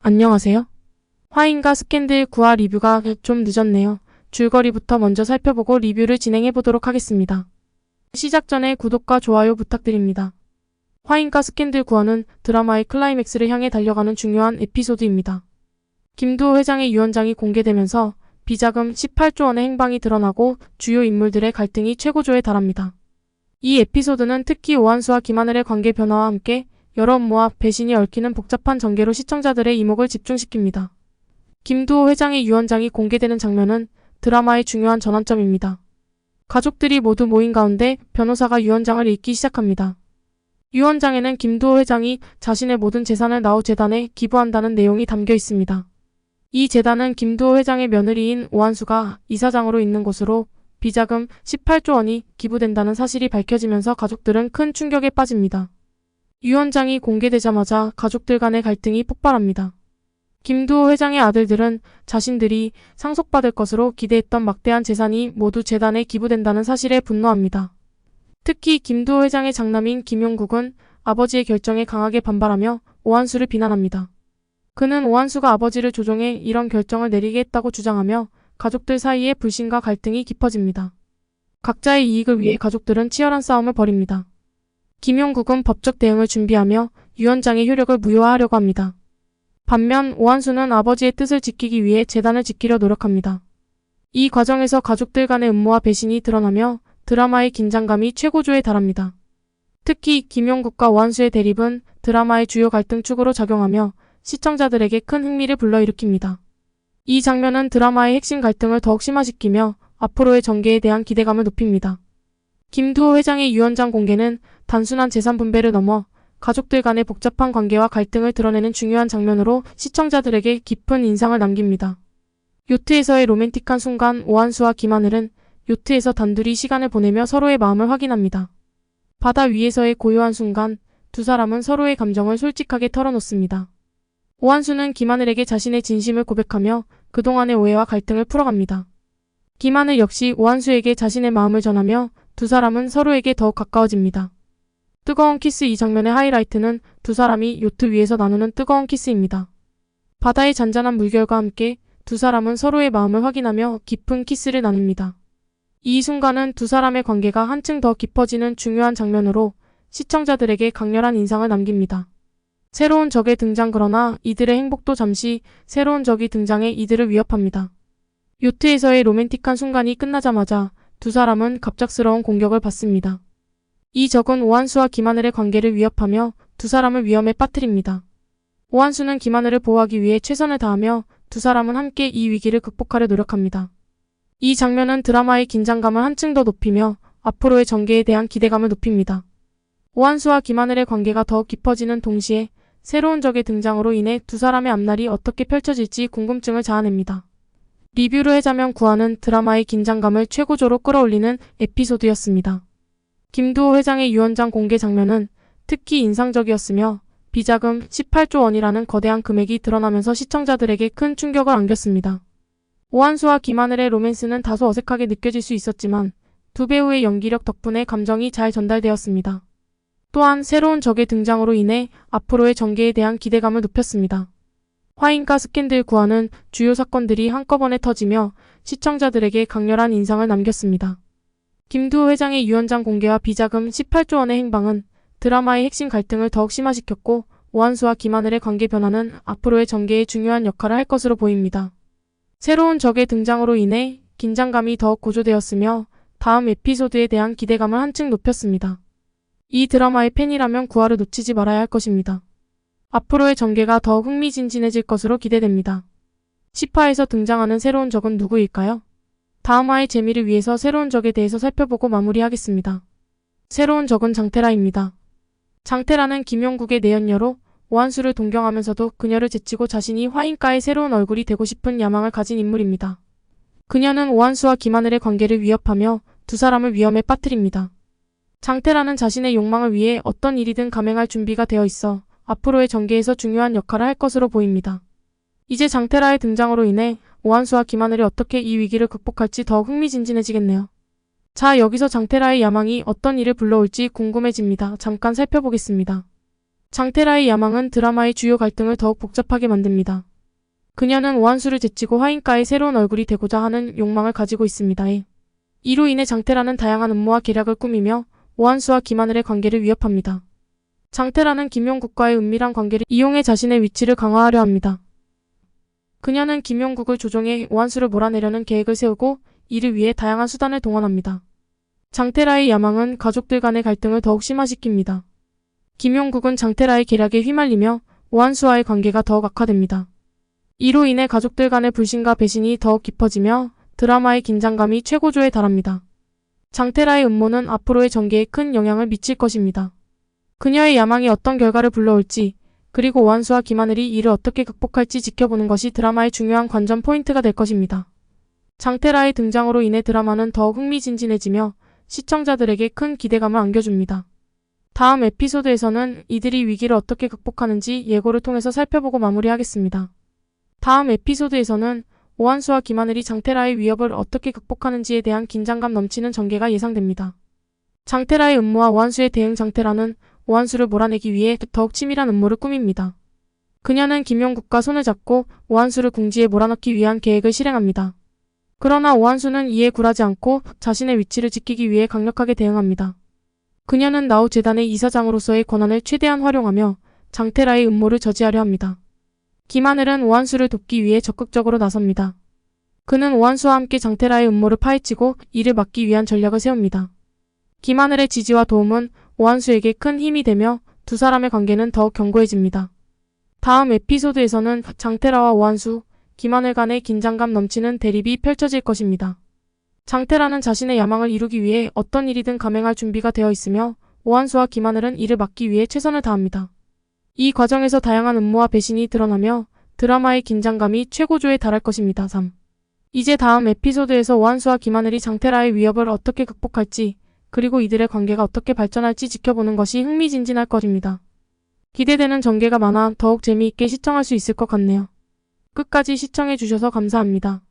안녕하세요. 화인과 스캔들 구화 리뷰가 좀 늦었네요. 줄거리부터 먼저 살펴보고 리뷰를 진행해 보도록 하겠습니다. 시작 전에 구독과 좋아요 부탁드립니다. 화인과 스캔들 구화는 드라마의 클라이맥스를 향해 달려가는 중요한 에피소드입니다. 김두호 회장의 유언장이 공개되면서 비자금 18조 원의 행방이 드러나고 주요 인물들의 갈등이 최고조에 달합니다. 이 에피소드는 특히 오한수와 김하늘의 관계 변화와 함께 여러 업무와 배신이 얽히는 복잡한 전개로 시청자들의 이목을 집중시킵니다. 김두호 회장의 유언장이 공개되는 장면은 드라마의 중요한 전환점입니다. 가족들이 모두 모인 가운데 변호사가 유언장을 읽기 시작합니다. 유언장에는 김두호 회장이 자신의 모든 재산을 나우 재단에 기부한다는 내용이 담겨 있습니다. 이 재단은 김두호 회장의 며느리인 오한수가 이사장으로 있는 곳으로 비자금 18조 원이 기부된다는 사실이 밝혀지면서 가족들은 큰 충격에 빠집니다. 유언장이 공개되자마자 가족들 간의 갈등이 폭발합니다. 김두호 회장의 아들들은 자신들이 상속받을 것으로 기대했던 막대한 재산이 모두 재단에 기부된다는 사실에 분노합니다. 특히 김두호 회장의 장남인 김용국은 아버지의 결정에 강하게 반발하며 오한수를 비난합니다. 그는 오한수가 아버지를 조종해 이런 결정을 내리게 했다고 주장하며 가족들 사이에 불신과 갈등이 깊어집니다. 각자의 이익을 위해 가족들은 치열한 싸움을 벌입니다. 김용국은 법적 대응을 준비하며 유언장의 효력을 무효화하려고 합니다. 반면 오한수는 아버지의 뜻을 지키기 위해 재단을 지키려 노력합니다. 이 과정에서 가족들 간의 음모와 배신이 드러나며 드라마의 긴장감이 최고조에 달합니다. 특히 김용국과 오한수의 대립은 드라마의 주요 갈등축으로 작용하며 시청자들에게 큰 흥미를 불러일으킵니다. 이 장면은 드라마의 핵심 갈등을 더욱 심화시키며 앞으로의 전개에 대한 기대감을 높입니다. 김두호 회장의 유언장 공개는 단순한 재산 분배를 넘어 가족들 간의 복잡한 관계와 갈등을 드러내는 중요한 장면으로 시청자들에게 깊은 인상을 남깁니다. 요트에서의 로맨틱한 순간 오한수와 김하늘은 요트에서 단둘이 시간을 보내며 서로의 마음을 확인합니다. 바다 위에서의 고요한 순간 두 사람은 서로의 감정을 솔직하게 털어놓습니다. 오한수는 김하늘에게 자신의 진심을 고백하며 그동안의 오해와 갈등을 풀어갑니다. 김하늘 역시 오한수에게 자신의 마음을 전하며 두 사람은 서로에게 더욱 가까워집니다. 뜨거운 키스. 이 장면의 하이라이트는 두 사람이 요트 위에서 나누는 뜨거운 키스입니다. 바다의 잔잔한 물결과 함께 두 사람은 서로의 마음을 확인하며 깊은 키스를 나눕니다. 이 순간은 두 사람의 관계가 한층 더 깊어지는 중요한 장면으로 시청자들에게 강렬한 인상을 남깁니다. 새로운 적의 등장. 그러나 이들의 행복도 잠시 새로운 적이 등장해 이들을 위협합니다. 요트에서의 로맨틱한 순간이 끝나자마자 두 사람은 갑작스러운 공격을 받습니다. 이 적은 오한수와 김하늘의 관계를 위협하며 두 사람을 위험에 빠뜨립니다. 오한수는 김하늘을 보호하기 위해 최선을 다하며 두 사람은 함께 이 위기를 극복하려 노력합니다. 이 장면은 드라마의 긴장감을 한층 더 높이며 앞으로의 전개에 대한 기대감을 높입니다. 오한수와 김하늘의 관계가 더욱 깊어지는 동시에 새로운 적의 등장으로 인해 두 사람의 앞날이 어떻게 펼쳐질지 궁금증을 자아냅니다. 리뷰를 하자면 구화는 드라마의 긴장감을 최고조로 끌어올리는 에피소드였습니다. 김두호 회장의 유언장 공개 장면은 특히 인상적이었으며 비자금 18조 원이라는 거대한 금액이 드러나면서 시청자들에게 큰 충격을 안겼습니다. 오한수와 김하늘의 로맨스는 다소 어색하게 느껴질 수 있었지만 두 배우의 연기력 덕분에 감정이 잘 전달되었습니다. 또한 새로운 적의 등장으로 인해 앞으로의 전개에 대한 기대감을 높였습니다. 화인과 스캔들 구화는 주요 사건들이 한꺼번에 터지며 시청자들에게 강렬한 인상을 남겼습니다. 김두호 회장의 유언장 공개와 비자금 18조 원의 행방은 드라마의 핵심 갈등을 더욱 심화시켰고 오한수와 김하늘의 관계 변화는 앞으로의 전개에 중요한 역할을 할 것으로 보입니다. 새로운 적의 등장으로 인해 긴장감이 더욱 고조되었으며 다음 에피소드에 대한 기대감을 한층 높였습니다. 이 드라마의 팬이라면 구화를 놓치지 말아야 할 것입니다. 앞으로의 전개가 더욱 흥미진진해질 것으로 기대됩니다. 10화에서 등장하는 새로운 적은 누구일까요? 다음 화의 재미를 위해서 새로운 적에 대해서 살펴보고 마무리하겠습니다. 새로운 적은 장태라입니다. 장태라는 김용국의 내연녀로 오한수를 동경하면서도 그녀를 제치고 자신이 화인가의 새로운 얼굴이 되고 싶은 야망을 가진 인물입니다. 그녀는 오한수와 김하늘의 관계를 위협하며 두 사람을 위험에 빠뜨립니다. 장태라는 자신의 욕망을 위해 어떤 일이든 감행할 준비가 되어 있어 앞으로의 전개에서 중요한 역할을 할 것으로 보입니다. 이제 장태라의 등장으로 인해 오한수와 김하늘이 어떻게 이 위기를 극복할지 더욱 흥미진진해지겠네요. 자, 여기서 장태라의 야망이 어떤 일을 불러올지 궁금해집니다. 잠깐 살펴보겠습니다. 장태라의 야망은 드라마의 주요 갈등을 더욱 복잡하게 만듭니다. 그녀는 오한수를 제치고 화인가의 새로운 얼굴이 되고자 하는 욕망을 가지고 있습니다. 이로 인해 장태라는 다양한 음모와 계략을 꾸미며 오한수와 김하늘의 관계를 위협합니다. 장태라는 김용국과의 은밀한 관계를 이용해 자신의 위치를 강화하려 합니다. 그녀는 김용국을 조종해 오한수를 몰아내려는 계획을 세우고 이를 위해 다양한 수단을 동원합니다. 장태라의 야망은 가족들 간의 갈등을 더욱 심화시킵니다. 김용국은 장태라의 계략에 휘말리며 오한수와의 관계가 더욱 악화됩니다. 이로 인해 가족들 간의 불신과 배신이 더욱 깊어지며 드라마의 긴장감이 최고조에 달합니다. 장태라의 음모는 앞으로의 전개에 큰 영향을 미칠 것입니다. 그녀의 야망이 어떤 결과를 불러올지, 그리고 오한수와 김하늘이 이를 어떻게 극복할지 지켜보는 것이 드라마의 중요한 관전 포인트가 될 것입니다. 장태라의 등장으로 인해 드라마는 더욱 흥미진진해지며 시청자들에게 큰 기대감을 안겨줍니다. 다음 에피소드에서는 이들이 위기를 어떻게 극복하는지 예고를 통해서 살펴보고 마무리하겠습니다. 다음 에피소드에서는 오한수와 김하늘이 장태라의 위협을 어떻게 극복하는지에 대한 긴장감 넘치는 전개가 예상됩니다. 장태라의 음모와 오한수의 대응. 장태라는 오한수를 몰아내기 위해 더욱 치밀한 음모를 꾸밉니다. 그녀는 김용국과 손을 잡고 오한수를 궁지에 몰아넣기 위한 계획을 실행합니다. 그러나 오한수는 이에 굴하지 않고 자신의 위치를 지키기 위해 강력하게 대응합니다. 그녀는 나우 재단의 이사장으로서의 권한을 최대한 활용하며 장태라의 음모를 저지하려 합니다. 김하늘은 오한수를 돕기 위해 적극적으로 나섭니다. 그는 오한수와 함께 장태라의 음모를 파헤치고 이를 막기 위한 전략을 세웁니다. 김하늘의 지지와 도움은 오한수에게 큰 힘이 되며 두 사람의 관계는 더욱 견고해집니다. 다음 에피소드에서는 장태라와 오한수, 김하늘 간의 긴장감 넘치는 대립이 펼쳐질 것입니다. 장태라는 자신의 야망을 이루기 위해 어떤 일이든 감행할 준비가 되어 있으며 오한수와 김하늘은 이를 막기 위해 최선을 다합니다. 이 과정에서 다양한 음모와 배신이 드러나며 드라마의 긴장감이 최고조에 달할 것입니다. 3. 이제 다음 에피소드에서 오한수와 김하늘이 장태라의 위협을 어떻게 극복할지, 그리고 이들의 관계가 어떻게 발전할지 지켜보는 것이 흥미진진할 것입니다. 기대되는 전개가 많아 더욱 재미있게 시청할 수 있을 것 같네요. 끝까지 시청해주셔서 감사합니다.